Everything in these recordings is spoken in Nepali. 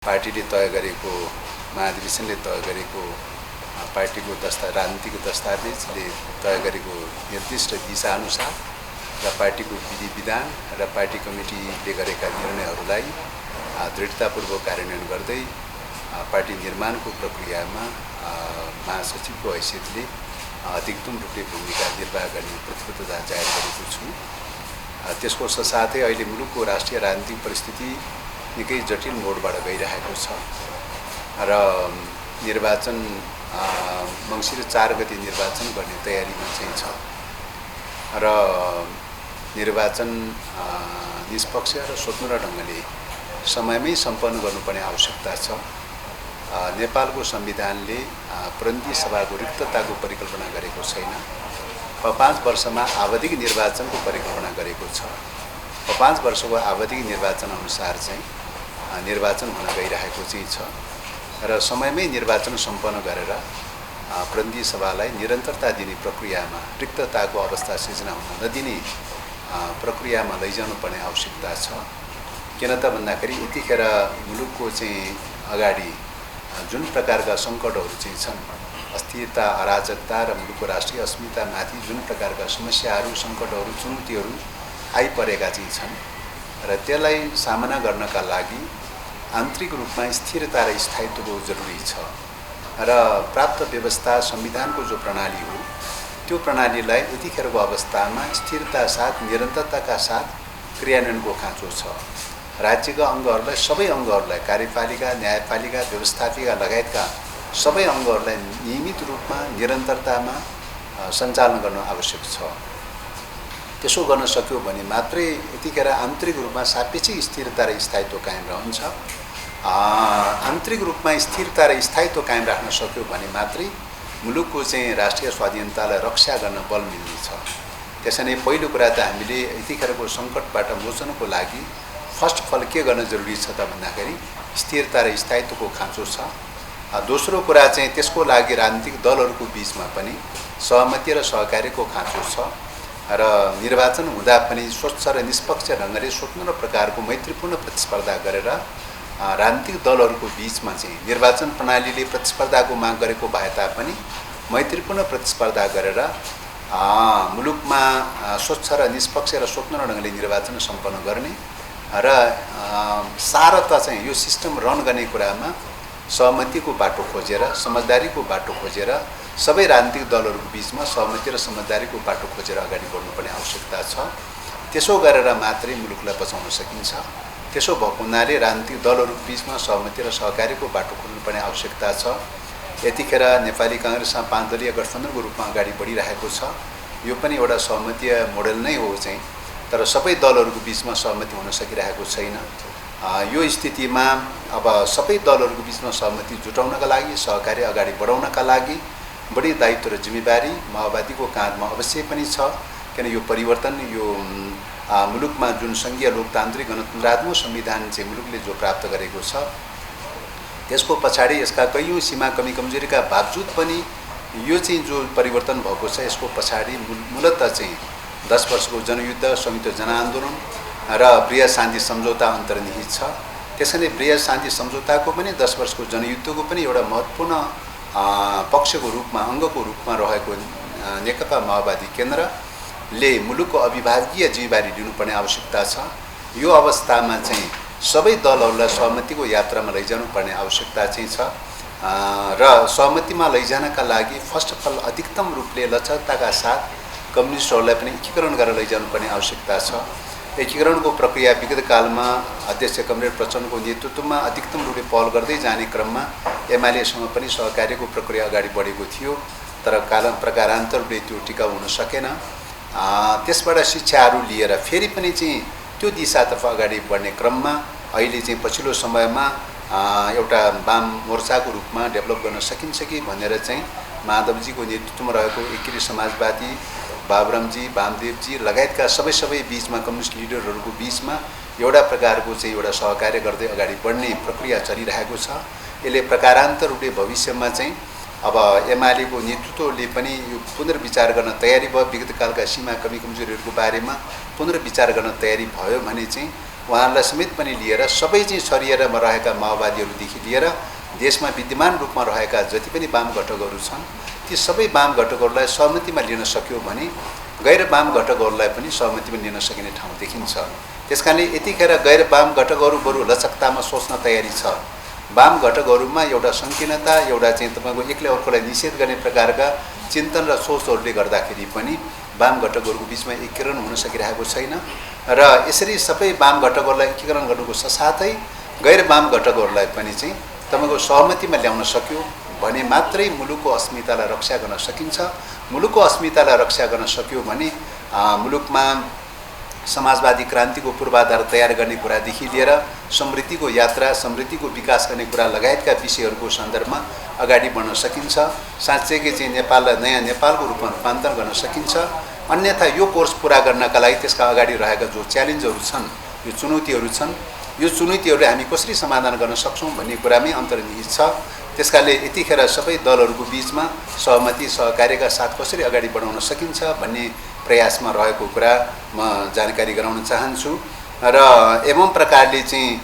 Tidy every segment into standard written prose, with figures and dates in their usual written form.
पार्टीले तय गरेको महाधिवेशनले तय गरेको पार्टीको राजनीतिक दस्तावेजले तय गरेको निर्दिष्ट दिशाअनुसार र पार्टीको विधि विधान र पार्टी कमिटीले गरेका निर्णयहरूलाई दृढतापूर्वक कार्यान्वयन गर्दै पार्टी निर्माणको प्रक्रियामा महासचिवको हैसियतले अधिकतम रूपले भूमिका निर्वाह गर्ने प्रतिबद्धता जाहेर गरेको छु। त्यसको साथै अहिले मुलुकको राष्ट्रिय राजनीतिक परिस्थिति निकै जटिल मोडबाट गइरहेको छ र निर्वाचन मङ्सिर 4 गते निर्वाचन गर्ने तयारीमा चाहिँ छ र निर्वाचन निष्पक्ष र स्वतन्त्र ढङ्गले समयमै सम्पन्न गर्नुपर्ने आवश्यकता छ। नेपालको संविधानले प्रतिनिधि सभाको रिक्तताको परिकल्पना गरेको छैन। 5 वर्षमा आवधिक निर्वाचनको परिकल्पना गरेको छ। 5 वर्षको आवधिक निर्वाचन अनुसार चाहिँ निर्वाचन हुन गइरहेको चाहिँ छ र समयमै निर्वाचन सम्पन्न गरेर प्रतिनिधि सभालाई निरन्तरता दिने प्रक्रियामा रिक्तताको अवस्था सिर्जना हुन नदिने प्रक्रियामा लैजानुपर्ने आवश्यकता छ। किन त भन्दाखेरि यतिखेर मुलुकको चाहिँ अगाडि जुन प्रकारका सङ्कटहरू चाहिँ छन्, अस्थिरता, अराजकता र मुलुकको राष्ट्रिय अस्मितामाथि जुन प्रकारका समस्याहरू, सङ्कटहरू, चुनौतीहरू आइपरेका चाहिँ छन् र त्यसलाई सामना गर्नका लागि आन्तरिक रूपमा स्थिरता र स्थायित्वको जरुरी छ र प्राप्त व्यवस्था संविधानको जो प्रणाली हो त्यो प्रणालीलाई यतिखेरको अवस्थामा स्थिरता साथ निरन्तरताका साथ क्रियान्वयनको खाँचो छ। राज्यका अङ्गहरूलाई, सबै अङ्गहरूलाई, कार्यपालिका, न्यायपालिका, व्यवस्थापिका लगायतका सबै अङ्गहरूलाई नियमित रूपमा निरन्तरतामा सञ्चालन गर्न आवश्यक छ। त्यसो गर्न सक्यो भने मात्रै यतिखेर आन्तरिक रूपमा सापेक्षिक स्थिरता र स्थायित्व कायम रहन्छ। आन्तरिक रूपमा स्थिरता र स्थायित्व कायम राख्न सक्यो भने मात्रै मुलुकको चाहिँ राष्ट्रिय स्वाधीनतालाई रक्षा गर्न बल मिल्नेछ। त्यसैले पहिलो कुरा त हामीले यतिखेरको सङ्कटबाट मोचनको लागि फर्स्ट अफ अल के गर्न जरुरी छ त भन्दाखेरि स्थिरता र स्थायित्वको खाँचो छ। दोस्रो कुरा चाहिँ त्यसको लागि राजनीतिक दलहरूको बिचमा पनि सहमति र सहकार्यको खाँचो छ र निर्वाचन हुँदा पनि स्वच्छ र निष्पक्ष ढङ्गले स्वतन्त्र प्रकारको मैत्रीपूर्ण प्रतिस्पर्धा गरेर राजनीतिक दलहरूको बिचमा चाहिँ निर्वाचन प्रणालीले प्रतिस्पर्धाको माग गरेको भए तापनि मैत्रीपूर्ण प्रतिस्पर्धा गरेर मुलुकमा स्वच्छ र निष्पक्ष र स्वतन्त्र ढङ्गले निर्वाचन सम्पन्न गर्ने र सारता चाहिँ यो सिस्टम रन गर्ने कुरामा सहमतिको बाटो खोजेर, समझदारीको बाटो खोजेर सबै राजनीतिक दलहरूको बिचमा सहमति र समझदारीको बाटो खोजेर अगाडि बढ्नुपर्ने आवश्यकता छ। त्यसो गरेर मात्रै मुलुकलाई बचाउन सकिन्छ। त्यसो भएको हुनाले राजनीतिक दलहरूको बिचमा सहमति र सहकार्यको बाटो खोल्नुपर्ने आवश्यकता छ। यतिखेर नेपाली काङ्ग्रेसमा 5 दलीय गठबन्धनको रूपमा अगाडि बढिरहेको छ। यो पनि एउटा सहमतीय मोडेल नै हो चाहिँ, तर सबै दलहरूको बिचमा सहमति हुन सकिरहेको छैन। यो स्थितिमा अब सबै दलहरूको बिचमा सहमति जुटाउनका लागि, सहकार्य अगाडि बढाउनका लागि बढी दायित्व र जिम्मेवारी माओवादीको काँधमा अवश्य पनि छ। किन यो परिवर्तन, यो मुलुकमा जुन सङ्घीय लोकतान्त्रिक गणतन्त्रात्मक संविधान चाहिँ मुलुकले जो प्राप्त गरेको छ त्यसको पछाडि यसका कैयौँ सीमा कमी कमजोरीका बावजुद पनि यो चाहिँ जो परिवर्तन भएको छ यसको पछाडि मूलतः चाहिँ 10 वर्षको जनयुद्ध, संयुक्त जनआन्दोलन र बृहत शान्ति सम्झौता अन्तर्निहित छ। त्यसैले बृहत शान्ति सम्झौताको पनि 10 वर्षको जनयुद्धको पनि एउटा महत्त्वपूर्ण पक्षको रूपमा, अङ्गको रूपमा रहेको नेकपा माओवादी केन्द्रले मुलुकको अविभागीय जिम्मेवारी लिनुपर्ने आवश्यकता छ। यो अवस्थामा चाहिँ सबै दलहरूलाई सहमतिको यात्रामा लैजानुपर्ने आवश्यकता चाहिँ छ र सहमतिमा लैजानका लागि फर्स्ट अफ अल अधिकतम रूपले लचकताका साथ कम्युनिस्टहरूलाई पनि एकीकरण गरेर लैजानुपर्ने आवश्यकता छ। एकीकरणको प्रक्रिया विगत कालमा अध्यक्ष कमरेड प्रचण्डको नेतृत्वमा अधिकतम रूपले पहल गर्दै जाने क्रममा एमालेसँग पनि सहकार्यको प्रक्रिया अगाडि बढेको थियो, तर प्रकारान्तर रूपले त्यो टिकाउ हुन सकेन। त्यसबाट शिक्षाहरू लिएर फेरि पनि चाहिँ त्यो दिशातर्फ अगाडि बढ्ने क्रममा अहिले चाहिँ पछिल्लो समयमा एउटा वाम मोर्चाको रूपमा डेभलप गर्न सकिन्छ कि भनेर चाहिँ माधवजीको नेतृत्वमा रहेको एकीकृत समाजवादी, बाबुरामजी, वामदेवजी लगायतका सबै बिचमा, कम्युनिस्ट लिडरहरूको बिचमा एउटा प्रकारको चाहिँ एउटा सहकार्य गर्दै अगाडि बढ्ने प्रक्रिया चलिरहेको छ। यसले प्रकारान्तर रूपले भविष्यमा चाहिँ अब एमालेको नेतृत्वले पनि यो पुनर्विचार गर्न तयारी भयो। विगत कालका सीमा कमी कमजोरीहरूको बारेमा पुनर्विचार गर्न तयारी भयो भने चाहिँ उहाँहरूलाई समेत पनि लिएर सबै चाहिँ छरिएरमा रहेका माओवादीहरूदेखि लिएर देशमा विद्यमान रूपमा रहेका जति पनि वाम घटकहरू छन् ती सबै वाम घटकहरूलाई सहमतिमा लिन सक्यो भने गैर वाम घटकहरूलाई पनि सहमतिमा लिन सकिने ठाउँ देखिन्छ। त्यसकारणले यतिखेर गैर वाम घटकहरू बरु लचकतामा सोच्न तयारी छ। वाम घटकहरूमा एउटा सङ्कीर्णता, एउटा चाहिँ तपाईँको एकले अर्कोलाई निषेध गर्ने प्रकारका चिन्तन र सोचहरूले गर्दाखेरि पनि वाम घटकहरूको बिचमा एकीकरण हुन सकिरहेको छैन र यसरी सबै वाम घटकहरूलाई एकीकरण गर्नुको साथै गैर वाम घटकहरूलाई पनि चाहिँ तपाईँको सहमतिमा ल्याउन सक्यो भने मात्रै मुलुकको अस्मितालाई रक्षा गर्न सकिन्छ। मुलुकको अस्मितालाई रक्षा गर्न सक्यो भने मुलुकमा समाजवादी क्रान्तिको पूर्वाधार तयार गर्ने कुरादेखि लिएर समृद्धिको यात्रा, समृद्धिको विकास गर्ने कुरा लगायतका विषयहरूको सन्दर्भमा अगाडि बढ्न सकिन्छ। साँच्चैकै चाहिँ नेपाललाई नयाँ नेपालको रूपमा रूपान्तरण गर्न सकिन्छ। अन्यथा यो कोर्स पुरा गर्नका लागि त्यसका अगाडि रहेका जो च्यालेन्जहरू छन्, यो चुनौतीहरू छन्, यो चुनौतीहरूले हामी कसरी समाधान गर्न सक्छौँ भन्ने कुरामै अन्तर्निहित छ। त्यसकारणले यतिखेर सबै दलहरूको बिचमा सहमति सहकार्यका साथ कसरी अगाडि बढाउन सकिन्छ भन्ने प्रयासमा रहेको कुरा म जानकारी गराउन चाहन्छु। र एवं प्रकारले चाहिँ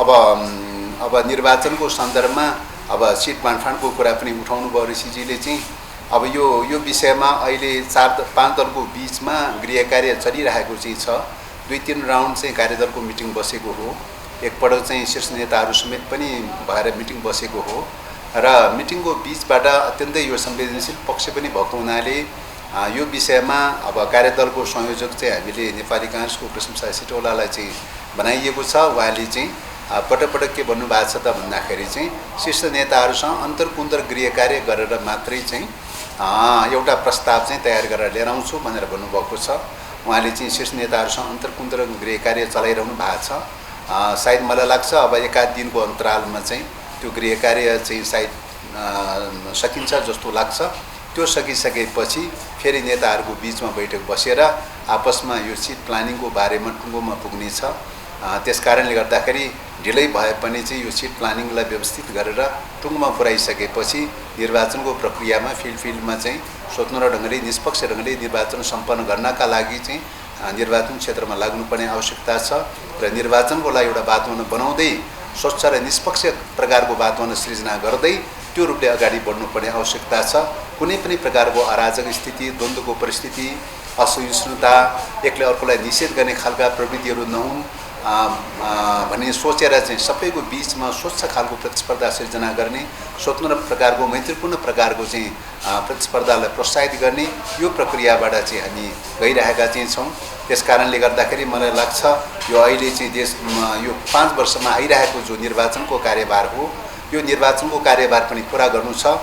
अब निर्वाचनको सन्दर्भमा अब सिट बाँडफाँडको कुरा पनि उठाउनु भयो ऋषिजीले चाहिँ। अब यो विषयमा अहिले 4-5 दलको बिचमा गृह कार्य चलिरहेको चाहिँ छ। 2-3 राउन्ड चाहिँ कार्यदलको मिटिङ बसेको हो। एकपल्ट चाहिँ शीर्ष नेताहरू समेत पनि भएर मिटिङ बसेको हो र मिटिङको बिचबाट अत्यन्तै यो संवेदनशील पक्ष पनि भएको हुनाले यो विषयमा अब कार्यदलको संयोजक चाहिँ हामीले नेपाली काङ्ग्रेसको प्रशंसा सिटौलालाई चाहिँ बनाइएको छ। उहाँले चाहिँ पटक के भन्नुभएको छ त भन्दाखेरि चाहिँ शीर्ष नेताहरूसँग अन्तर्कुन्दर गृह कार्य गरेर मात्रै चाहिँ एउटा प्रस्ताव चाहिँ तयार गरेर लिएर आउँछु भनेर भन्नुभएको छ। उहाँले चाहिँ शीर्ष नेताहरूसँग अन्तर्कुन्दर गृह कार्य चलाइरहनु भएको छ। सायद मलाई लाग्छ अब एकाध दिनको अन्तरालमा चाहिँ त्यो गृह कार्य चाहिँ सायद सकिन्छ जस्तो लाग्छ। त्यो सकिसकेपछि फेरि नेताहरूको बिचमा बैठक बसेर आपसमा यो सिट प्लानिङको बारेमा टुङ्गोमा पुग्नेछ। त्यसकारणले गर्दाखेरि ढिलै भए पनि चाहिँ यो सिट प्लानिङलाई व्यवस्थित गरेर टुङ्गोमा पुर्याइसकेपछि निर्वाचनको प्रक्रियामा फिल्डमा चाहिँ स्वतन्त्र ढङ्गले निष्पक्ष ढङ्गले निर्वाचन सम्पन्न गर्नका लागि चाहिँ निर्वाचन क्षेत्रमा लाग्नुपर्ने आवश्यकता छ र निर्वाचनको लागि एउटा वातावरण बनाउँदै स्वच्छ र निष्पक्ष प्रकारको वातावरण सृजना गर्दै त्यो रूपले अगाडि बढ्नुपर्ने आवश्यकता छ। कुनै पनि प्रकारको अराजक स्थिति, द्वन्द्वको परिस्थिति, असहिष्णुता, एकले अर्कोलाई निषेध गर्ने खालका प्रवृत्तिहरू नहुन् भन्ने सोचेर चाहिँ सबैको बिचमा स्वच्छ खालको प्रतिस्पर्धा सिर्जना गर्ने, स्वतन्त्र प्रकारको मैत्रीपूर्ण प्रकारको चाहिँ प्रतिस्पर्धालाई प्रोत्साहित गर्ने यो प्रक्रियाबाट चाहिँ हामी गइरहेका चाहिँ छौँ। त्यसकारणले गर्दाखेरि मलाई लाग्छ यो अहिले चाहिँ देशमा यो 5 वर्षमा आइरहेको जो निर्वाचनको कार्यभार हो, यो निर्वाचनको कार्यभार पनि पुरा गर्नु छ।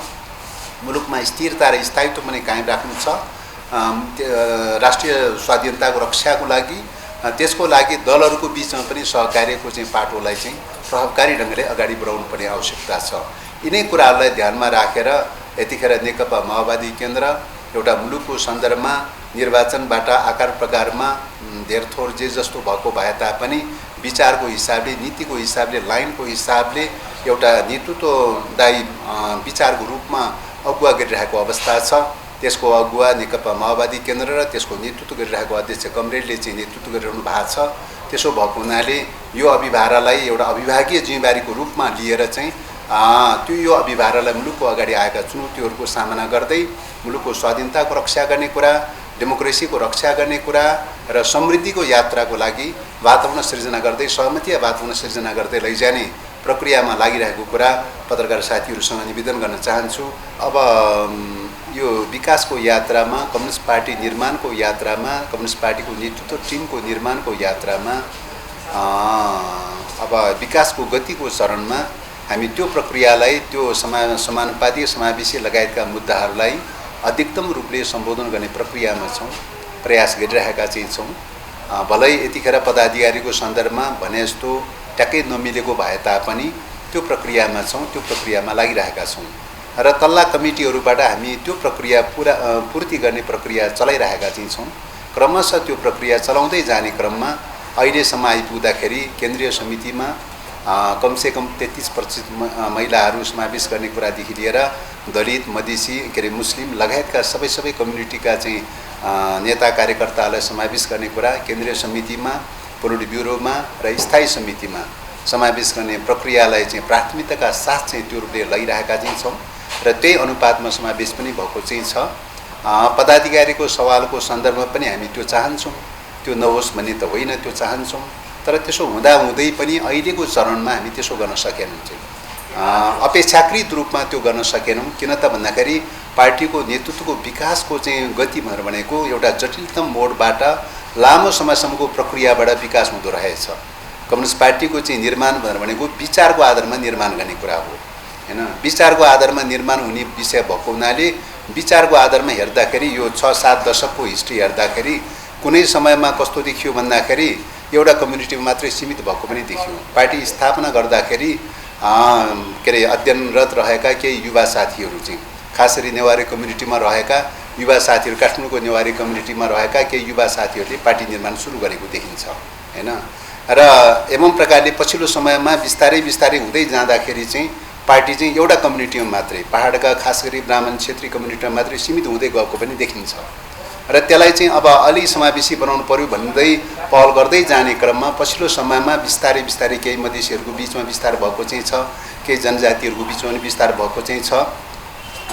मुलुकमा स्थिरता र स्थायित्व पनि कायम राख्नु छ। राष्ट्रिय स्वाधीनताको रक्षाको लागि त्यसको लागि दलहरूको बिचमा पनि सहकार्यको चाहिँ पाटोलाई चाहिँ प्रभावकारी ढङ्गले अगाडि बढाउनु पर्ने आवश्यकता छ। यिनै कुराहरूलाई ध्यानमा राखेर यतिखेर नेकपा माओवादी केन्द्र एउटा मुलुकको सन्दर्भमा निर्वाचनबाट आकार प्रकारमा धेरथोर जे जस्तो भएको भए तापनि विचारको हिसाबले, नीतिको हिसाबले, लाइनको हिसाबले एउटा नेतृत्वदायी विचारको रूपमा अगुवा गरिरहेको अवस्था छ। त्यसको अगुवा नेकपा माओवादी केन्द्र र त्यसको नेतृत्व गरिरहेको अध्यक्ष कमरेडले चाहिँ नेतृत्व गरिरहनु भएको छ। त्यसो भएको हुनाले यो अभिभारालाई एउटा अभिभागीय जिम्मेवारीको रूपमा लिएर चाहिँ त्यो यो अभिभारालाई मुलुकको अगाडि आएका चुनौतीहरूको सामना गर्दै मुलुकको स्वाधीनताको रक्षा गर्ने कुरा, डेमोक्रेसीको रक्षा गर्ने कुरा र समृद्धिको यात्राको लागि वातावरण सृजना गर्दै सहमति वातावरण सृजना गर्दै लैजाने प्रक्रियामा लागिरहेको कुरा पत्रकार साथीहरूसँग निवेदन गर्न चाहन्छु। अब यो विकासको यात्रामा, कम्युनिस्ट पार्टी निर्माणको यात्रामा, कम्युनिस्ट पार्टीको नेतृत्व टिमको निर्माणको यात्रामा अब विकासको गतिको चरणमा हामी त्यो प्रक्रियालाई, त्यो समानुपातिक समावेशी लगायतका मुद्दाहरूलाई अधिकतम रूपले सम्बोधन गर्ने प्रक्रियामा छौँ, प्रयास गरिरहेका चाहिँ छौँ। भलै यतिखेर पदाधिकारीको सन्दर्भमा भने जस्तो ट्याक्कै नमिलेको भए तापनि त्यो प्रक्रियामा छौँ, त्यो प्रक्रियामा लागिरहेका छौँ र तल्ला कमिटीहरूबाट हामी त्यो प्रक्रिया पूर्ति गर्ने प्रक्रिया चलाइरहेका चाहिँ छौँ। क्रमशः त्यो प्रक्रिया चलाउँदै जाने क्रममा अहिलेसम्म आइपुग्दाखेरि केन्द्रीय समितिमा कमसेकम 33% महिलाहरू समावेश गर्ने कुरादेखि लिएर दलित, मधेसी, मुस्लिम लगायतका सबै कम्युनिटीका चाहिँ नेता कार्यकर्ताहरूलाई समावेश गर्ने कुरा केन्द्रीय समितिमा पोलिट ब्युरोमा र स्थायी समितिमा समावेश गर्ने प्रक्रियालाई चाहिँ प्राथमिकताका साथ चाहिँ त्यो रूपले लैरहेका चाहिँ छौँ र त्यही अनुपातमा समावेश पनि भएको चाहिँ छ। पदाधिकारीको सवालको सन्दर्भमा पनि हामी त्यो चाहन्छौँ, त्यो नहोस् भन्ने त होइन, त्यो चाहन्छौँ। तर त्यसो हुँदाहुँदै पनि अहिलेको चरणमा हामी त्यसो गर्न सकेनौँ चाहिँ, अपेक्षाकृत रूपमा त्यो गर्न सकेनौँ। किन त भन्दाखेरि पार्टीको नेतृत्वको विकासको चाहिँ गति भनेको एउटा जटिलतम मोडबाट लामो समयसम्मको प्रक्रियाबाट विकास हुँदो रहेछ। कम्युनिस्ट पार्टीको चाहिँ निर्माण भनेको विचारको आधारमा निर्माण गर्ने कुरा हो हैन। विचारको आधारमा निर्माण हुने विषय भएको हुनाले विचारको आधारमा हेर्दाखेरि यो 6-7 दशकको हिस्ट्री हेर्दाखेरि कुनै समयमा कस्तो देखियो भन्दाखेरि एउटा कम्युनिटीमा मात्रै सीमित भएको पनि देखियो। पार्टी स्थापना गर्दाखेरि के अरे अध्ययनरत रहेका केही युवा साथीहरू चाहिँ, खास गरी नेवारी कम्युनिटीमा रहेका युवा साथीहरू, काठमाडौँको नेवारी कम्युनिटीमा रहेका केही युवा साथीहरूले पार्टी निर्माण सुरु गरेको देखिन्छ हैन। र एवं प्रकारले पछिल्लो समयमा बिस्तारै बिस्तारै हुँदै जाँदाखेरि चाहिँ पार्टी चाहिँ एउटा कम्युनिटीमा मात्रै, पहाडका खास गरी ब्राह्मण क्षेत्रीय कम्युनिटीमा मात्रै सीमित हुँदै गएको पनि देखिन्छ। र त्यसलाई चाहिँ अब अलि समावेशी बनाउनु पर्यो भन्दै पहल गर्दै जाने क्रममा पछिल्लो समयमा बिस्तारै बिस्तारै केही मधेसीहरूको बिचमा विस्तार भएको चाहिँ छ, केही जनजातिहरूको बिचमा पनि विस्तार भएको चाहिँ छ।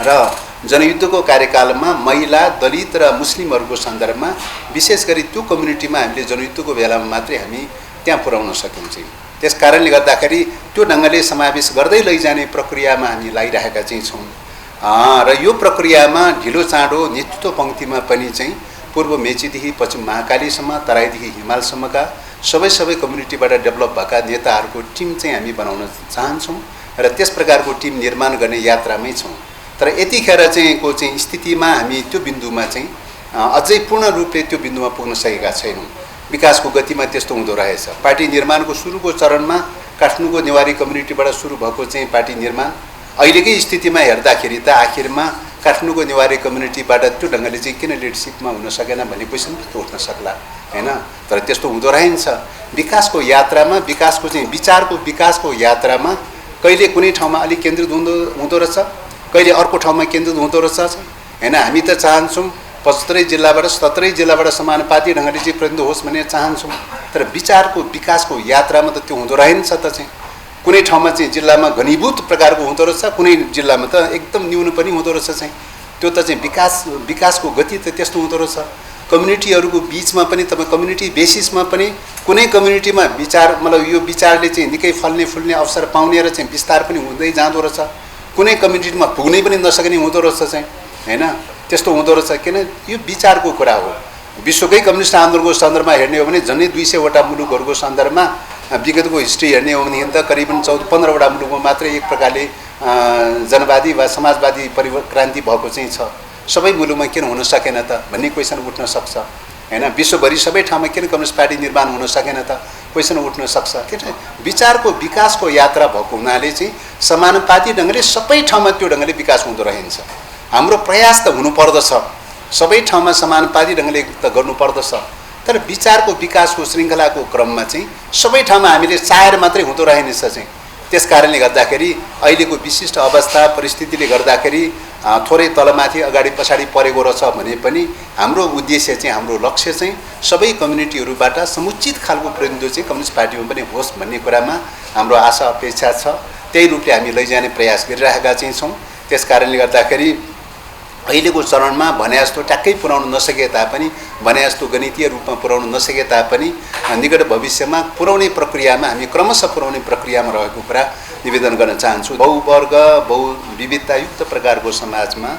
र जनयुद्धको कार्यकालमा महिला, दलित र मुस्लिमहरूको सन्दर्भमा विशेष गरी त्यो कम्युनिटीमा हामीले जनयुद्धको बेलामा मात्रै हामी त्यहाँ पुर्याउन सक्यौँ चाहिँ। त्यस कारणले गर्दाखेरि त्यो ढङ्गले समावेश गर्दै लैजाने प्रक्रियामा हामी लागिरहेका चाहिँ छौँ। र यो प्रक्रियामा ढिलो चाँडो नेतृत्व पङ्क्तिमा पनि चाहिँ पूर्व मेचीदेखि पश्चिम महाकालीसम्म, तराईदेखि हिमालसम्मका सबै कम्युनिटीबाट डेभलप भएका नेताहरूको टिम चाहिँ हामी बनाउन चाहन्छौँ र त्यस प्रकारको टिम निर्माण गर्ने यात्रामै छौँ। तर यतिखेर चाहिँ को चाहिँ स्थितिमा हामी त्यो बिन्दुमा चाहिँ अझै पूर्ण रूपले त्यो बिन्दुमा पुग्न सकेका छैनौँ। विकासको गतिमा त्यस्तो हुँदो रहेछ। पार्टी निर्माणको सुरुको चरणमा काठमाडौँको नेवारी कम्युनिटीबाट सुरु भएको चाहिँ पार्टी निर्माण अहिलेकै स्थितिमा हेर्दाखेरि त आखिरमा काठमाडौँको नेवारी कम्युनिटीबाट त्यो ढङ्गले चाहिँ किन लिडरसिपमा हुन सकेन भन्ने क्वेसन त उठ्न सक्ला हैन। तर त्यस्तो हुँदो रहेछ। विकासको यात्रामा, विकासको चाहिँ विचारको विकासको यात्रामा कहिले कुनै ठाउँमा अलिक केन्द्रित हुँदो रहेछ, कहिले अर्को ठाउँमा केन्द्रित हुँदो रहेछ हैन। हामी त चाहन्छौँ 75 जिल्लाबाट 17 जिल्लाबाट समानुपाती ढङ्गले चाहिँ प्रतिनिधित्व होस् भन्ने चाहन्छौँ। तर विचारको विकासको यात्रामा त त्यो हुँदो रहेछ त चाहिँ। कुनै ठाउँमा चाहिँ जिल्लामा घनीभूत प्रकारको हुँदो रहेछ, कुनै जिल्लामा त एकदम न्यून पनि हुँदो रहेछ चाहिँ। त्यो त चाहिँ विकासको गति त त्यस्तो हुँदो रहेछ। कम्युनिटीहरूको बिचमा पनि तपाईँ कम्युनिटी बेसिसमा पनि कुनै कम्युनिटीमा विचार मतलब यो विचारले चाहिँ निकै फल्ने फुल्ने अवसर पाउने र चाहिँ विस्तार पनि हुँदै जाँदो रहेछ। कुनै कम्युनिटीमा पुग्नै पनि नसक्ने हुँदो रहेछ चाहिँ हैन। त्यस्तो हुँदो रहेछ। किन यो विचारको कुरा हो। विश्वकै कम्युनिस्ट आन्दोलनको सन्दर्भमा हेर्ने हो भने झन्डै 200 वटा मुलुकहरूको सन्दर्भमा विगतको हिस्ट्री हेर्ने हो भनेदेखि त करिबन 14-15 वटा मुलुकमा मात्रै एक प्रकारले जनवादी वा समाजवादी परिक्रान्ति भएको चाहिँ छ। सबै मुलुकमा किन हुन सकेन त भन्ने क्वेसन उठ्न सक्छ हैन। विश्वभरि सबै ठाउँमा किन कम्युनिस्ट पार्टी निर्माण हुन सकेन त क्वेसन उठ्न सक्छ। किन विचारको विकासको यात्रा भएको हुनाले चाहिँ समानुपाती ढङ्गले सबै ठाउँमा त्यो ढङ्गले विकास हुँदो रहन्छ। हाम्रो प्रयास त हुनुपर्दछ, सबै ठाउँमा समानुपाती ढङ्गले त गर्नुपर्दछ। तर विचारको विकासको श्रृङ्खलाको क्रममा चाहिँ सबै ठाउँमा हामीले चाहेर मात्रै हुँदो रहेनछ चाहिँ। त्यस कारणले गर्दाखेरि अहिलेको विशिष्ट अवस्था परिस्थितिले गर्दाखेरि थोरै तलमाथि अगाडि पछाडि परेको रहेछ भने पनि हाम्रो उद्देश्य चाहिँ, हाम्रो लक्ष्य चाहिँ सबै कम्युनिटीहरूबाट समुचित खालको प्रतिनिधित्व चाहिँ कम्युनिस्ट पार्टीमा पनि होस् भन्ने कुरामा हाम्रो आशा अपेक्षा छ। त्यही रूपले हामी लैजाने प्रयास गरिरहेका चाहिँ छौँ। त्यस कारणले गर्दाखेरि अहिलेको चरणमा भने जस्तो ट्याक्कै पुर्याउन नसके तापनि, भने जस्तो गणितीय रूपमा पुर्याउन नसके तापनि निकट भविष्यमा पुर्याउने प्रक्रियामा हामी क्रमशः पुर्याउने प्रक्रियामा रहेको कुरा निवेदन गर्न चाहन्छु। बहुवर्ग बहुविविधतायुक्त प्रकारको समाजमा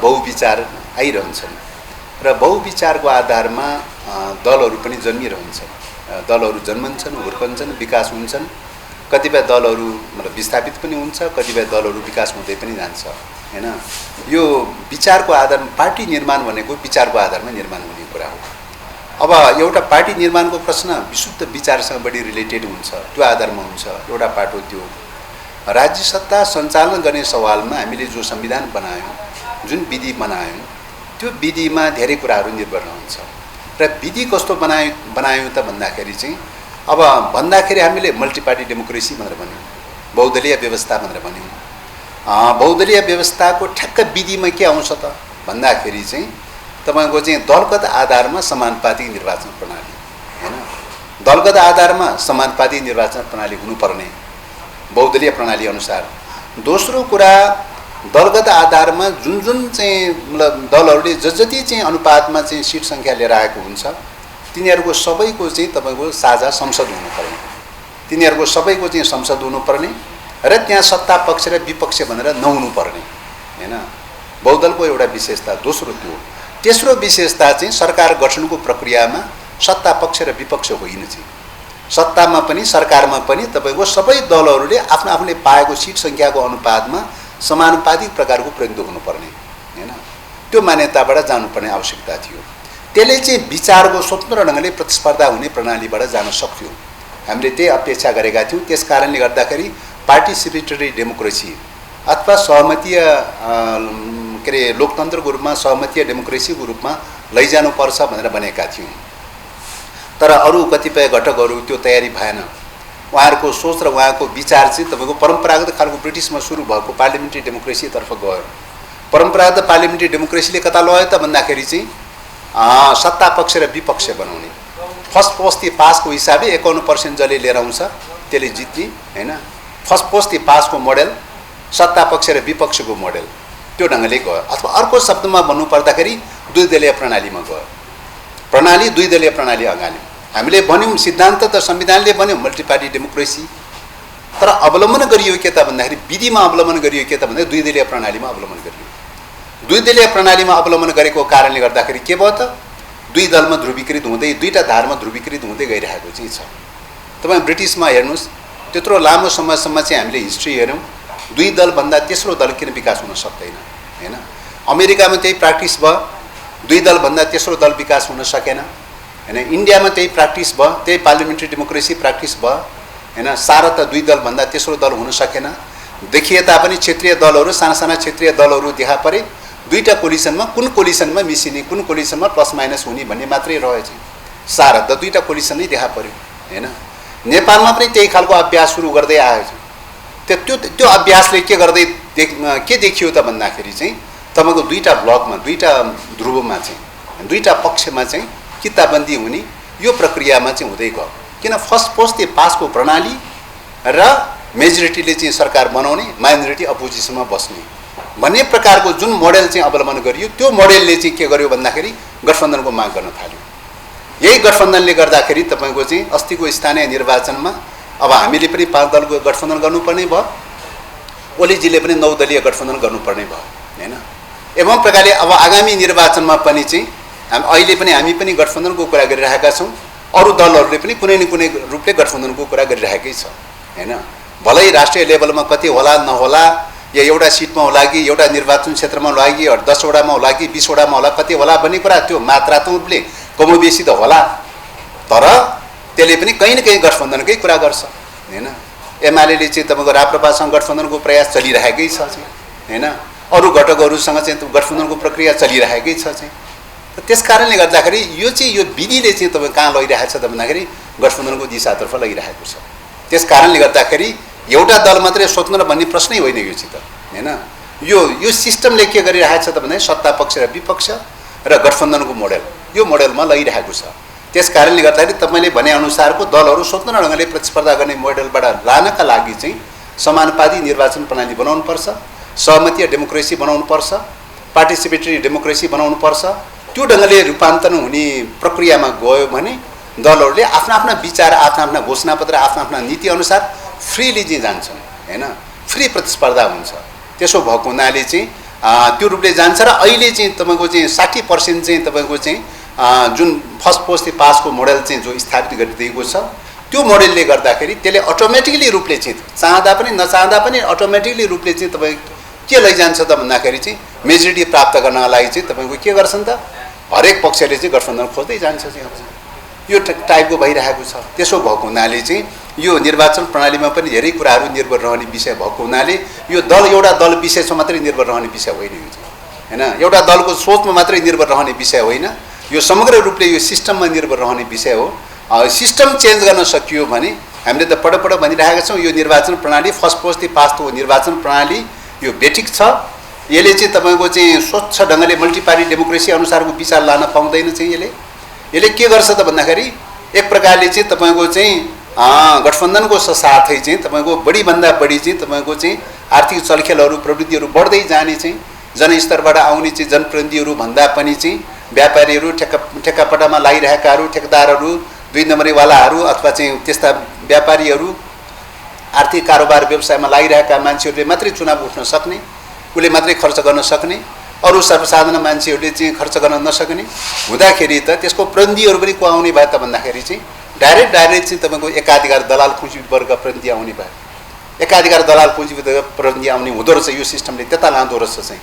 बहुविचार आइरहन्छन् र बहुविचारको आधारमा दलहरू पनि जन्मिरहन्छन्। दलहरू जन्मन्छन्, हुर्कन्छन्, विकास हुन्छन्। कतिपय दलहरू मतलब विस्थापित पनि हुन्छ, कतिपय दलहरू विकास हुँदै पनि जान्छ हैन। यो विचारको आधारमा पार्टी निर्माण भनेको विचारको आधारमा निर्माण हुने कुरा हो। अब एउटा पार्टी निर्माणको प्रश्न विशुद्ध विचारसँग बढी रिलेटेड हुन्छ, त्यो आधारमा हुन्छ। एउटा पाटो त्यो राज्य सत्ता सञ्चालन गर्ने सवालमा हामीले जो संविधान बनायौँ, जुन विधि बनायौँ, त्यो विधिमा धेरै कुराहरू निर्भर रहन्छ। र विधि कस्तो बनायौँ त भन्दाखेरि चाहिँ अब भन्दाखेरि हामीले मल्टिपार्टी डेमोक्रेसी भनेर भन्यौँ, बहुदलीय व्यवस्था भनेर भन्यौँ। बहुदलीय व्यवस्थाको ठ्याक्क विधिमा के आउँछ त भन्दाखेरि चाहिँ तपाईँको चाहिँ दलगत आधारमा समानुपातिक निर्वाचन प्रणाली हैन। दलगत आधारमा समानुपाती निर्वाचन प्रणाली हुनुपर्ने बहुदलीय प्रणाली अनुसार। दोस्रो कुरा दलगत आधारमा जुन जुन चाहिँ दलहरूले जति चाहिँ अनुपातमा चाहिँ सिट सङ्ख्या लिएर आएको हुन्छ तिनीहरूको सबैको चाहिँ तपाईँको साझा संसद हुनुपर्ने, तिनीहरूको सबैको चाहिँ संसद हुनुपर्ने र त्यहाँ सत्ता पक्ष र विपक्ष भनेर नहुनुपर्ने हैन, बहुदलको एउटा विशेषता दोस्रो त्यो। तेस्रो विशेषता चाहिँ सरकार गठनको प्रक्रियामा सत्ता पक्ष र विपक्ष होइन चाहिँ, सत्तामा पनि सरकारमा पनि तपाईँको सबै दलहरूले आफ्नो आफूले पाएको सिट सङ्ख्याको अनुपातमा समानुपातिक प्रकारको प्रतिनिधित्व हुनुपर्ने हैन, त्यो मान्यताबाट जानुपर्ने आवश्यकता थियो। त्यसले चाहिँ विचारको स्वतन्त्र ढङ्गले प्रतिस्पर्धा हुने प्रणालीबाट जान सक्थ्यो, हामीले त्यही अपेक्षा गरेका थियौँ। त्यस कारणले गर्दाखेरि पार्टिसिपेटरी डेमोक्रेसी अथवा सहमतीय के अरे लोकतन्त्रको रूपमा सहमतीय डेमोक्रेसीको रूपमा लैजानुपर्छ भनेर भनेका थियौँ। तर अरू कतिपय घटकहरू त्यो तयारी भएन, उहाँहरूको सोच र उहाँको विचार चाहिँ तपाईँको परम्परागत खालको ब्रिटिसमा सुरु भएको पार्लिमेन्ट्री डेमोक्रेसीतर्फ गयो। परम्परागत पार्लिमेन्ट्री डेमोक्रेसीले कता लयो त भन्दाखेरि चाहिँ सत्ता पक्ष र विपक्ष बनाउने, फर्स्ट पोस्ट दी पासको हिसाबले 51% जसले लिएर आउँछ त्यसले जित्ने हैन, फर्स्ट पोस्ट दी पासको मोडेल सत्ता पक्ष र विपक्षको मोडेल त्यो ढङ्गले गयो। अथवा अर्को शब्दमा भन्नुपर्दाखेरि द्विदलीय प्रणालीमा गयो, प्रणाली द्विदलीय प्रणाली अगाल्यो। हामीले भन्यौँ सिद्धान्त त संविधानले भन्यो मल्टी पार्टी डेमोक्रेसी, तर अवलम्बन गरियो के त भन्दाखेरि विधिमा अवलम्बन गरियो के त भन्दा द्विदलीय प्रणालीमा अवलम्बन गरियो। द्विदलीय प्रणालीमा अवलम्बन गरेको कारणले गर्दाखेरि के भयो त दुई दलमा ध्रुवीकृत हुँदै दुईटा धारमा ध्रुवीकृत हुँदै गइरहेको चाहिँ छ। तपाईँ ब्रिटिसमा हेर्नुहोस् त्यत्रो लामो समयसम्म चाहिँ हामीले हिस्ट्री हेऱ्यौँ, दुई दलभन्दा तेस्रो दल किन विकास हुन सक्दैन हैन। अमेरिकामा त्यही प्र्याक्टिस भयो, दुई दलभन्दा तेस्रो दल विकास हुन सकेन हैन। इन्डियामा त्यही प्र्याक्टिस भयो, त्यही पार्लिमेन्ट्री डेमोक्रेसी प्र्याक्टिस भयो हैन। सारा त दुई दलभन्दा तेस्रो दल हुन सकेन। देखिए तापनि क्षेत्रीय दलहरू साना साना क्षेत्रीय दलहरू देखा परे, दुईटा कोलिसनमा कुन कोलिसनमा मिसिने कुन कोलिसनमा प्लस माइनस हुने भन्ने मात्रै रहेछ। सारा त दुईटा कोलिसन नै देखा पर्यो हैन। नेपालमा पनि त्यही खालको अभ्यास सुरु गर्दै आएछ। त्यो अभ्यासले के देखियो त भन्दाखेरि चाहिँ तपाईँको दुईटा ब्लकमा दुईटा ध्रुवमा चाहिँ दुईटा पक्षमा चाहिँ किताबन्दी हुने यो प्रक्रियामा चाहिँ हुँदै गयो। किन फर्स्ट पोस्ट दी पासको प्रणाली र मेजोरिटीले चाहिँ सरकार बनाउने, माइनोरिटी अपोजिसनमा बस्ने भन्ने प्रकारको जुन मोडेल चाहिँ अवलम्बन गरियो त्यो मोडेलले चाहिँ के गर्यो भन्दाखेरि गठबन्धनको माग गर्न थाल्यो। यही गठबन्धनले गर्दाखेरि तपाईँको चाहिँ अस्तिको स्थानीय निर्वाचनमा अब हामीले पनि 5 दलको गठबन्धन गर्नुपर्ने भयो, ओलीजीले पनि 9 दलीय गठबन्धन गर्नुपर्ने भयो हैन। एवं प्रकारले अब आगामी निर्वाचनमा पनि चाहिँ अहिले पनि हामी पनि गठबन्धनको कुरा गरिरहेका छौँ, अरू दलहरूले पनि कुनै न कुनै रूपले गठबन्धनको कुरा गरिरहेकै छ हैन। भलै राष्ट्रिय लेभलमा कति होला नहोला, या एउटा सिटमा होला कि एउटा निर्वाचन क्षेत्रमा होला कि 10 वटामा होला कि 20 वटामा होला, कति होला भन्ने कुरा त्यो मात्रात्मक रूपले कमोबेसी त होला, तर त्यसले पनि कहीँ न कहीँ गठबन्धनकै कुरा गर्छ हैन। एमाले चाहिँ तपाईँको राप्रपासँग गठबन्धनको प्रयास चलिरहेकै छ चाहिँ हैन, अरू घटकहरूसँग चाहिँ गठबन्धनको प्रक्रिया चलिरहेकै छ चाहिँ। त्यस कारणले गर्दाखेरि यो चाहिँ यो विधिले चाहिँ तपाईँ कहाँ लगिरहेको छ त भन्दाखेरि गठबन्धनको दिशातर्फ लगिरहेको छ। त्यस कारणले गर्दाखेरि एउटा दल मात्रै स्वतन्त्र भन्ने प्रश्नै होइन यो चाहिँ त हैन। यो सिस्टमले के गरिरहेको छ त भन्दाखेरि सत्ता पक्ष र विपक्ष र गठबन्धनको मोडेल यो मोडेलमा लगिरहेको छ। त्यस कारणले गर्दाखेरि तपाईँले भनेअनुसारको दलहरू स्वतन्त्र ढङ्गले प्रतिस्पर्धा गर्ने मोडेलबाट लानका लागि चाहिँ समानुपाती निर्वाचन प्रणाली बनाउनुपर्छ, सहमतीय डेमोक्रेसी बनाउनुपर्छ, पार्टिसिपेटरी डेमोक्रेसी बनाउनुपर्छ। त्यो ढङ्गले रूपान्तरण हुने प्रक्रियामा गयो भने दलहरूले आफ्ना आफ्ना विचार, आफ्ना आफ्ना घोषणापत्र, आफ्ना आफ्ना नीति अनुसार फ्रीली चाहिँ जान्छन् हैन, फ्री प्रतिस्पर्धा हुन्छ। त्यसो भएको हुनाले चाहिँ त्यो रूपले जान्छ र अहिले चाहिँ तपाईँको चाहिँ 60% चाहिँ तपाईँको चाहिँ जुन फर्स्ट पोस्ट दी पासको मोडेल चाहिँ जो स्थापित गरिदिएको छ त्यो मोडेलले गर्दाखेरि त्यसले अटोमेटिकली रूपले चाहिँ चाहँदा पनि नचाहँदा पनि अटोमेटिकली रूपले चाहिँ तपाईँ के लैजान्छ त भन्दाखेरि चाहिँ मेजोरिटी प्राप्त गर्नका लागि चाहिँ तपाईँको के गर्छन् त हरेक पक्षले चाहिँ गठबन्धन खोज्दै जान्छ चाहिँ यो टाइपको भइरहेको छ। त्यसो भएको हुनाले चाहिँ यो निर्वाचन प्रणालीमा पनि धेरै कुराहरू निर्भर रहने विषय भएको हुनाले यो दल एउटा दल विशेषमा मात्रै निर्भर रहने विषय होइन यो चाहिँ हैन, एउटा दलको सोचमा मात्रै निर्भर रहने विषय होइन, यो समग्र रूपले यो सिस्टममा निर्भर रहने विषय हो। सिस्टम चेन्ज गर्न सकियो भने हामीले त पटक भनिरहेका छौँ यो निर्वाचन प्रणाली फर्स्ट पोस्ट दी पासको निर्वाचन प्रणाली यो बेठिक छ। यसले चाहिँ तपाईँको चाहिँ स्वच्छ ढङ्गले मल्टी पार्टी डेमोक्रेसी अनुसारको विचार लान पाउँदैन चाहिँ यसले के गर्छ त भन्दाखेरि एक प्रकारले चाहिँ तपाईको चाहिँ गठबन्धनको साथै चाहिँ तपाईको बढीभन्दा बढी चाहिँ तपाईको चाहिँ आर्थिक चलखेलहरू प्रवृत्तिहरू बढ्दै जाने चाहिँ जनस्तरबाट आउने चाहिँ जनप्रतिनिधिहरू भन्दा पनि चाहिँ व्यापारीहरू ठेक्कापट्टामा लागिरहेकाहरू ठेकदारहरू 2 नम्बरीवालाहरू अथवा चाहिँ त्यस्ता व्यापारीहरू आर्थिक कारोबार व्यवसायमा लागिरहेका मान्छेहरूले मात्रै चुनाव उठ्न सक्ने उसले मात्रै खर्च गर्न सक्ने अरू सर्वसाधारण मान्छेहरूले चाहिँ खर्च गर्न नसक्ने हुँदाखेरि त त्यसको प्रतिनिधिहरू पनि को आउने भयो त भन्दाखेरि चाहिँ डाइरेक्ट चाहिँ तपाईँको एकाधिकार दलाल पुँजीवित वर्ग प्रतिनिधि आउने भयो एकाधिकार दलाल पुँजीवित प्रतिनिधि आउने हुँदो रहेछ यो सिस्टमले त्यता लाँदो रहेछ चाहिँ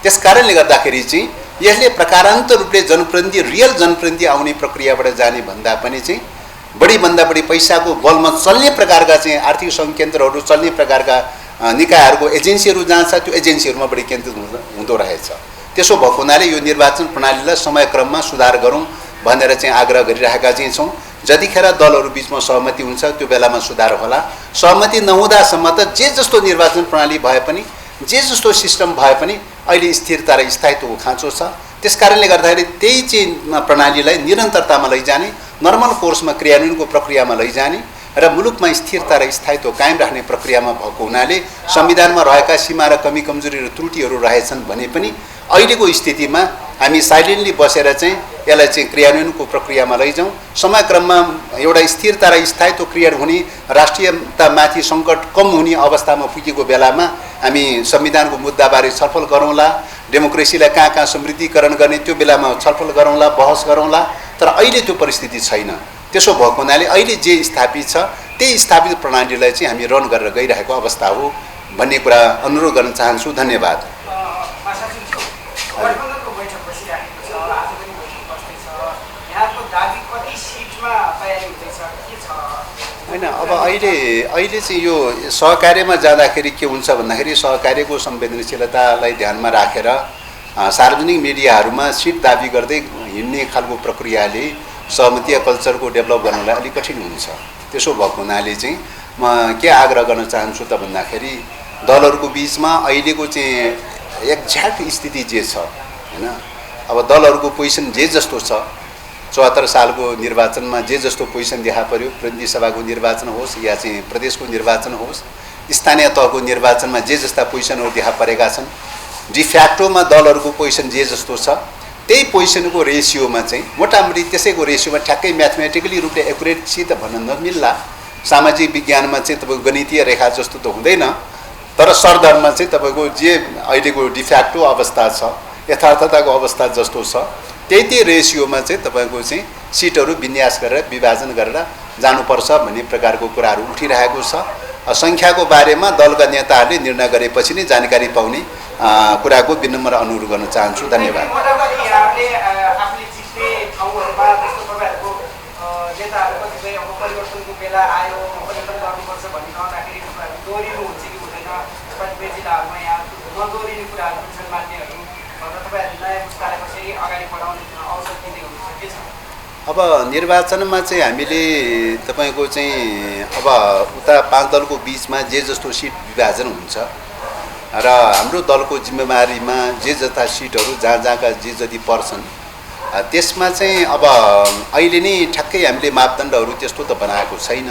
त्यस कारणले गर्दाखेरि चाहिँ यसले प्रकारान्तर रूपले जनप्रतिनिधि रियल जनप्रतिनिधि आउने प्रक्रियाबाट जाने भन्दा पनि चाहिँ बढीभन्दा बढी पैसाको बलमा चल्ने प्रकारका चाहिँ आर्थिक सङ्घकेन्द्रहरू चल्ने प्रकारका निकायहरूको एजेन्सीहरू जहाँ छ त्यो एजेन्सीहरूमा बढी केन्द्रित हुँदो रहेछ त्यसो भएको हुनाले यो निर्वाचन प्रणालीलाई समयक्रममा सुधार गरौँ भनेर चाहिँ आग्रह गरिरहेका चाहिँ छौँ जतिखेर दलहरू बिचमा सहमति हुन्छ त्यो बेलामा सुधार होला सहमति नहुँदासम्म त जे जस्तो निर्वाचन प्रणाली भए पनि जे जस्तो सिस्टम भए पनि अहिले स्थिरता र स्थायित्वको खाँचो छ त्यसकारणले गर्दाखेरि त्यही चाहिँ प्रणालीलाई निरन्तरतामा लैजाने नर्मल कोर्समा क्रियान्वयनको प्रक्रियामा लैजाने र मुलुकमा स्थिरता र स्थायित्व कायम राख्ने प्रक्रियामा भएको हुनाले संविधानमा रहेका सीमा र कमी कमजोरी र त्रुटिहरू रहेछन् भने पनि अहिलेको स्थितिमा हामी साइलेन्टली बसेर चाहिँ यसलाई चाहिँ क्रियान्वयनको प्रक्रियामा लैजाउँ समयक्रममा एउटा स्थिरता र स्थायित्व क्रिएट हुने राष्ट्रियतामाथि सङ्कट कम हुने अवस्थामा पुगेको बेलामा हामी संविधानको मुद्दाबारे छलफल गरौँला डेमोक्रेसीलाई कहाँ समृद्धिकरण गर्ने त्यो बेलामा छलफल गरौँला बहस गरौँला तर अहिले त्यो परिस्थिति छैन त्यसो भएको हुनाले अहिले जे स्थापित छ त्यही स्थापित प्रणालीलाई चाहिँ हामी रन गरेर गइरहेको अवस्था हो भन्ने कुरा अनुरोध गर्न चाहन्छु धन्यवाद होइन अब अहिले चाहिँ यो सहकार्यमा जाँदाखेरि के हुन्छ भन्दाखेरि सहकार्यको संवेदनशीलतालाई ध्यानमा राखेर सार्वजनिक मिडियाहरूमा सिट दाबी गर्दै हिँड्ने खालको प्रक्रियाले सहमति कल्चरको डेभलप गर्नलाई अलिक कठिन हुन्छ त्यसो भएको हुनाले चाहिँ म के आग्रह गर्न चाहन्छु त भन्दाखेरि दलहरूको बिचमा अहिलेको चाहिँ एक्ज्याक्ट स्थिति जे छ हैन अब दलहरूको पोजिसन जे जस्तो छ 74 सालको निर्वाचनमा जे जस्तो पोजिसन देखा पर्यो प्रतिनिधि सभाको निर्वाचन होस् या चाहिँ प्रदेशको निर्वाचन होस् स्थानीय तहको निर्वाचनमा जे जस्ता पोजिसनहरू देखा परेका छन् डिफ्याक्टोमा दलहरूको पोजिसन जे जस्तो छ त्यही पोजिसनको रेसियोमा चाहिँ मोटामोटी त्यसैको रेसियोमा ठ्याक्कै म्याथमेटिकली रूपले एकुरेटसित भन्न नमिल्ला सामाजिक विज्ञानमा चाहिँ तपाईँको गणितीय रेखा जस्तो त हुँदैन तर सरदरमा चाहिँ तपाईँको जे अहिलेको डिफ्याक्टो अवस्था छ यथार्थताको अवस्था जस्तो छ त्यही रेसियोमा चाहिँ तपाईँको चाहिँ सिटहरू विन्यास गरेर विभाजन गरेर जानुपर्छ भन्ने प्रकारको कुराहरू उठिरहेको छ सङ्ख्याको बारेमा दलका नेताहरूले निर्णय गरेपछि नै जानकारी पाउने कुराको विनम्र अनुरोध गर्न चाहन्छु धन्यवाद अब निर्वाचनमा चाहिँ हामीले तपाईको चाहिँ अब उता 5 दलको बीचमा जे जस्तो सिट विभाजन हुन्छ र हाम्रो दलको जिम्मेवारीमा जे जस्ता सिटहरू जहाँका जे जति पर्छन् त्यसमा चाहिँ अब अहिले नै ठ्याक्कै हामीले मापदण्डहरू त्यस्तो त बनाएको छैन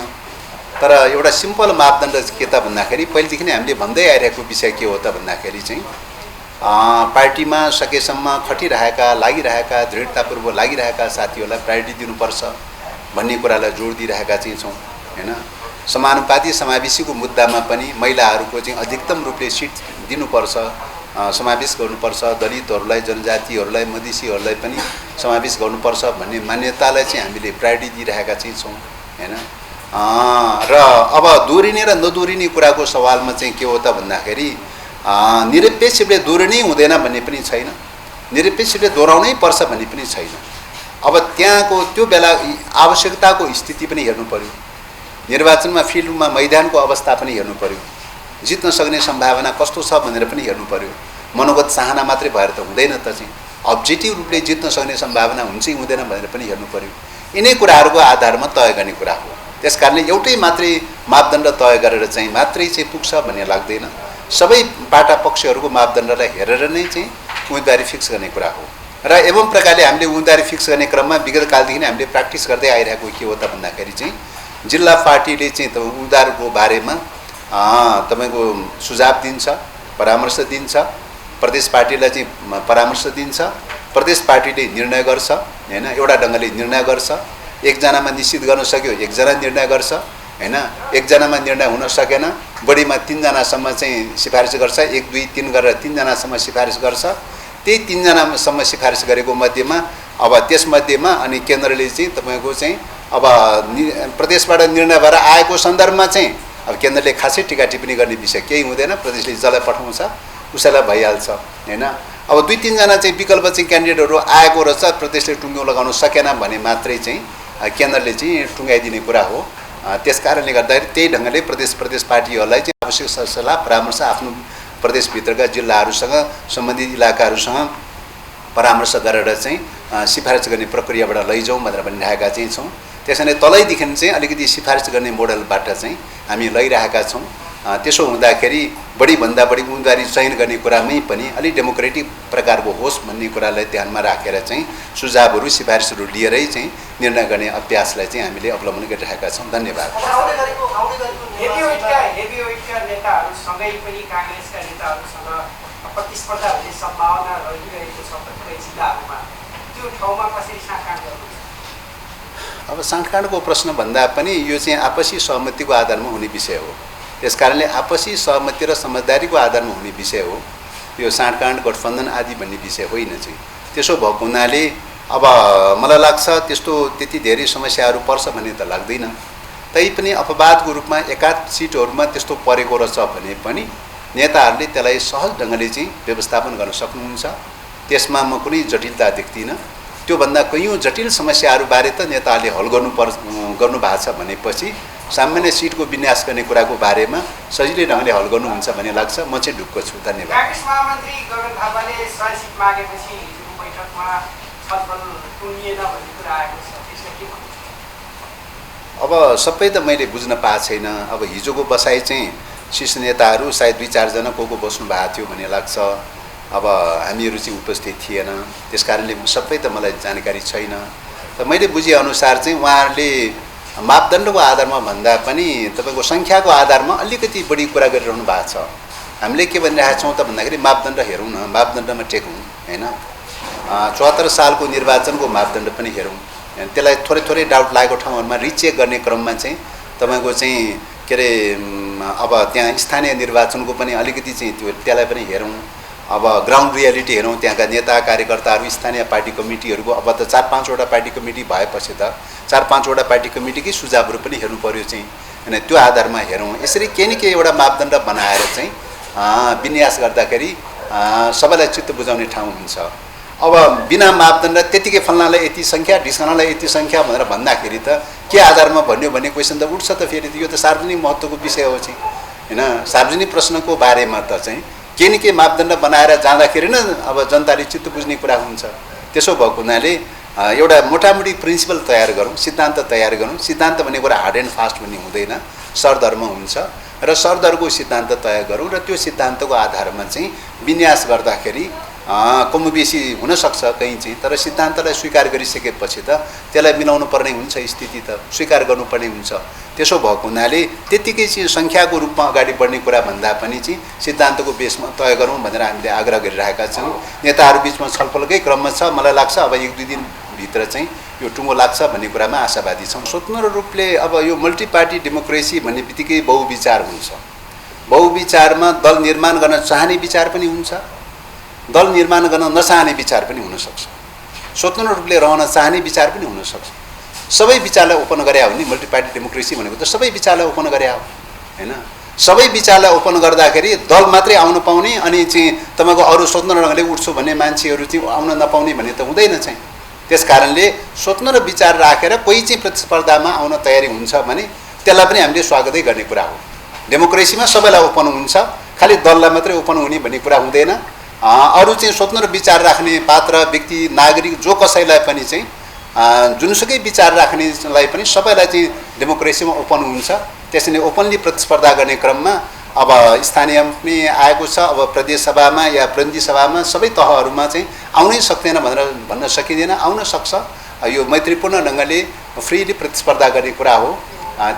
तर एउटा सिम्पल मापदण्ड के त भन्दाखेरि पहिलेदेखि नै हामीले भन्दै आइरहेको विषय के हो त भन्दाखेरि चाहिँ पार्टीमा सकेसम्म खटिरहेका लागिरहेका दृढतापूर्वक लागिरहेका साथीहरूलाई प्रायोरिटी दिनुपर्छ भन्ने कुरालाई जोड दिइरहेका चाहिँ छौँ हैन समानुपाती समावेशीको मुद्दामा पनि महिलाहरूको चाहिँ अधिकतम रूपले सिट दिनुपर्छ समावेश गर्नुपर्छ दलितहरूलाई जनजातिहरूलाई मधेसीहरूलाई पनि समावेश गर्नुपर्छ भन्ने मान्यतालाई चाहिँ हामीले प्रायोरिटी दिइरहेका चाहिँ छौँ हैन र अब दोहोरिने र नदोहोरिने कुराको सवालमा चाहिँ के हो त भन्दाखेरि निरपेक्ष रूपले दोहोरिनै हुँदैन भन्ने पनि छैन निरपेक्ष रूपले दोहोऱ्याउनै पर्छ भन्ने पनि छैन अब त्यहाँको त्यो बेला आवश्यकताको स्थिति पनि हेर्नु पर्यो निर्वाचनमा फिल्डमा मैदानको अवस्था पनि हेर्नु पर्यो जित्न सक्ने सम्भावना कस्तो छ भनेर पनि हेर्नु पर्यो मनोगत चाहना मात्रै भएर त हुँदैन त चाहिँ अब्जेक्टिभ रूपले जित्न सक्ने सम्भावना हुन्छ कि हुँदैन भनेर पनि हेर्नु पर्यो यिनै कुराहरूको आधारमा तय गर्ने कुरा हो त्यसकारणले एउटै मात्रै मापदण्ड तय गरेर चाहिँ मात्रै चाहिँ पुग्छ भन्ने लाग्दैन सबै पाटा पक्षहरूको मापदण्डलाई हेरेर नै चाहिँ उम्मेदवारी फिक्स गर्ने कुरा हो र एवं प्रकारले हामीले उम्मेदवारी फिक्स गर्ने क्रममा विगत कालदेखि नै हामीले प्र्याक्टिस गर्दै आइरहेको के हो त भन्दाखेरि चाहिँ जिल्ला पार्टीले चाहिँ उम्मेदवारको बारेमा तपाईको सुझाव दिन्छ, परामर्श दिन्छ, प्रदेश पार्टीलाई चाहिँ परामर्श दिन्छ, प्रदेश पार्टीले निर्णय गर्छ हैन, एउटा ढङ्गले निर्णय गर्छ। एकजनामा निश्चित गर्न सक्यो एकजना निर्णय गर्छ हैन, एकजनामा निर्णय हुन सकेन बढीमा 3 जनासम्म चाहिँ सिफारिस गर्छ, 1 2 3 गरेर 3 जनासम्म सिफारिस गर्छ। त्यही 3 जनासम्म सिफारिस गरेको मध्येमा अब त्यसमध्येमा अनि केन्द्रले चाहिँ तपाईको चाहिँ अब प्रदेशबाट निर्णय भएर आएको सन्दर्भमा चाहिँ अब केन्द्रले खासै टीका टिप्पणी गर्ने विषय केही हुँदैन, प्रदेशले जसलाई पठाउँछ उसैलाई भइहाल्छ हैन। अब 2 3 जना चाहिँ विकल्प चाहिँ क्यान्डिडेटहरु आएको रहेछ, प्रदेशले टुङ्गो लगाउन सकेन भने मात्रै चाहिँ केन्द्रले चाहिँ टुङ्गाइदिने कुरा हो। त्यसकारणले गर्दाखेरि त्यही ढङ्गले प्रदेश पार्टीहरूलाई चाहिँ आवश्यक सल्लाह परामर्श आफ्नो प्रदेशभित्रका जिल्लाहरूसँग सम्बन्धित इलाकाहरूसँग परामर्श गरेर चाहिँ सिफारिस गर्ने प्रक्रियाबाट लैजाउँ भनेर भनिरहेका चाहिँ छौँ। त्यसैले तलैदेखि चाहिँ अलिकति सिफारिस गर्ने मोडलबाट चाहिँ हामी लैरहेका छौँ। त्यसो हुँदाखेरि बढीभन्दा बढी उम्मेदवारी चयन गर्ने कुरामै पनि अलि डेमोक्रेटिक प्रकारको होस् भन्ने कुरालाई ध्यानमा राखेर चाहिँ सुझावहरू सिफारिसहरू लिएरै चाहिँ निर्णय गर्ने अभ्यासलाई चाहिँ हामीले अवलम्बन गरिरहेका छौँ। धन्यवाद। हेभीवेटका नेताहरूसँगै पनि काङ्ग्रेसका नेताहरूसँग प्रतिस्पर्धा हुने सम्भावना रहिरहेको छ कतिपय जिल्लाहरूमा, त्यो ठाउँमा कसरी साँठगाँठ गर्नुहुन्छ? अब साँठगाँठको प्रश्न भन्दा पनि यो चाहिँ आपसी सहमतिको आधारमा हुने विषय हो। त्यसकारणले आपसी सहमति र समझदारीको आधारमा हुने विषय हो। यो साँठगाँठ गठबन्धन आदि भन्ने विषय होइन चाहिँ। त्यसो भएको हुनाले अब मलाई लाग्छ त्यस्तो त्यति धेरै समस्याहरू पर्छ भन्ने त लाग्दैन। तैपनि अपवादको रूपमा एकाध सिटहरूमा त्यस्तो परेको रहेछ भने पनि नेताहरूले त्यसलाई सहज ढङ्गले चाहिँ व्यवस्थापन गर्न सक्नुहुन्छ। त्यसमा म कुनै जटिलता देख्दिनँ। त्योभन्दा कयौँ जटिल समस्याहरूबारे त नेताहरूले हल गर्नु भएको छ भनेपछि सामान्य सिटको विन्यास गर्ने कुराको बारेमा सजिलै ढङ्गले हल गर्नुहुन्छ भन्ने लाग्छ। म चाहिँ ढुक्क छु। धन्यवाद। काङ्ग्रेस महामन्त्री गगन थापाले 100 सिट मागेपछि हिजोको बैठकमा छलफल टुङ्गिएन भन्ने कुरा आएको छ, त्यसलाई के भन्नुहुन्छ? अब सबै त मैले बुझ्न पाएको छैन। अब हिजोको बसाइ चाहिँ शीर्ष नेताहरू सायद 2-4 जना को बस्नु भएको थियो भन्ने लाग्छ। अब हामीहरू चाहिँ उपस्थित थिएन, त्यसकारणले सबै त मलाई जानकारी छैन। त मैले बुझेअनुसार चाहिँ उहाँहरूले मापदण्डको आधारमा भन्दा पनि तपाईको सङ्ख्याको आधारमा अलिकति बढी कुरा गरिरहनु भएको छ। हामीले के भनिरहेका छौँ त भन्दाखेरि मापदण्ड हेरौँ न, मापदण्डमा टेकौँ हैन। 74 सालको निर्वाचनको मापदण्ड पनि हेरौँ। त्यसलाई थोरै डाउट लागेको ठाउँहरूमा रिचेक गर्ने क्रममा चाहिँ तपाईको चाहिँ के अरे अब त्यहाँ स्थानीय निर्वाचनको पनि अलिकति चाहिँ त्यसलाई पनि हेरौँ। अब ग्राउन्ड रियालिटी हेरौँ, त्यहाँका नेता कार्यकर्ताहरू स्थानीय पार्टी कमिटीहरूको अब त 4-5 वटा पार्टी कमिटी भएपछि त 4-5 वटा पार्टी कमिटीकै सुझावहरू पनि हेर्नु पर्यो चाहिँ हैन। त्यो आधारमा हेरौँ। यसरी केही न केही एउटा मापदण्ड बनाएर चाहिँ विन्यास गर्दाखेरि सबैलाई चित्त बुझाउने ठाउँ हुन्छ। अब बिना मापदण्ड त्यतिकै फल्नालाई यति सङ्ख्या ढिस्कानालाई यति सङ्ख्या भनेर भन्दाखेरि त के आधारमा भन्यो भन्ने क्वेसन त उठ्छ त फेरि। यो त सार्वजनिक महत्त्वको विषय हो चाहिँ हैन। सार्वजनिक प्रश्नको बारेमा त चाहिँ केही न केही मापदण्ड बनाएर जाँदाखेरि न अब जनताले चित्त बुझ्ने कुरा हुन्छ। त्यसो भएको हुनाले एउटा मोटामोटी प्रिन्सिपल तयार गरौँ, सिद्धान्त तयार गरौँ। सिद्धान्त भन्ने कुरा हार्ड एन्ड फास्ट भन्ने हुँदैन, सरदरमा हुन्छ र सरदरको सिद्धान्त तय गरौँ र त्यो सिद्धान्तको आधारमा चाहिँ विन्यास गर्दाखेरि कमोबेसी हुनसक्छ कहीँ चाहिँ, तर सिद्धान्तलाई स्वीकार गरिसकेपछि त त्यसलाई मिलाउनु पर्ने हुन्छ, स्थिति त स्वीकार गर्नुपर्ने हुन्छ। त्यसो भएको हुनाले त्यतिकै चाहिँ सङ्ख्याको रूपमा अगाडि बढ्ने कुरा भन्दा पनि चाहिँ सिद्धान्तको बेसमा तय गरौँ भनेर हामीले आग्रह गरिरहेका छौँ। नेताहरू बिचमा छलफलकै क्रममा छ। मलाई लाग्छ अब 1-2 दिनभित्र चाहिँ यो टुङ्गो लाग्छ भन्ने कुरामा आशावादी छौँ। स्वतन्त्र रूपले अब यो मल्टी पार्टी डेमोक्रेसी भन्ने बित्तिकै बहुविचार हुन्छ। बहुविचारमा दल निर्माण गर्न चाहने विचार पनि हुन्छ, दल निर्माण गर्न नचाहने विचार पनि हुनसक्छ, स्वतन्त्र रूपले रहन चाहने विचार पनि हुनसक्छ। सबै विचारलाई ओपन गरे हो नि मल्टी पार्टी डेमोक्रेसी भनेको त सबै विचारलाई ओपन गरे हो हैन। सबै विचारलाई ओपन गर्दाखेरि दल मात्रै आउन पाउने अनि चाहिँ तपाईको अरू स्वतन्त्र ढङ्गले उठ्छु भन्ने मान्छेहरू चाहिँ आउन नपाउने भन्ने त हुँदैन चाहिँ। त्यसकारणले स्वतन्त्र विचार राखेर कोही चाहिँ प्रतिस्पर्धामा आउन तयारी हुन्छ भने त्यसलाई पनि हामीले स्वागतै गर्ने कुरा हो। डेमोक्रेसीमा सबैलाई ओपन हुन्छ, खालि दललाई मात्रै ओपन हुने भन्ने कुरा हुँदैन। अरू चाहिँ स्वतन्त्र विचार राख्ने पात्र व्यक्ति नागरिक जो कसैलाई पनि चाहिँ जुनसुकै विचार राख्नेलाई पनि सबैलाई चाहिँ डेमोक्रेसीमा ओपन हुन्छ। त्यसैले ओपनली प्रतिस्पर्धा गर्ने क्रममा अब स्थानीय पनि आएको छ, अब प्रदेश सभामा या प्रतिनिधि सभामा सबै तहहरूमा चाहिँ आउनै सक्दैन भनेर भन्न सकिँदैन, आउन सक्छ। यो मैत्रीपूर्ण ढङ्गले फ्रीली प्रतिस्पर्धा गर्ने कुरा हो।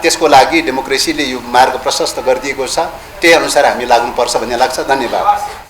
त्यसको लागि डेमोक्रेसीले यो मार्ग प्रशस्त गरिदिएको छ, त्यही अनुसार हामी लाग्नुपर्छ भन्ने लाग्छ। धन्यवाद।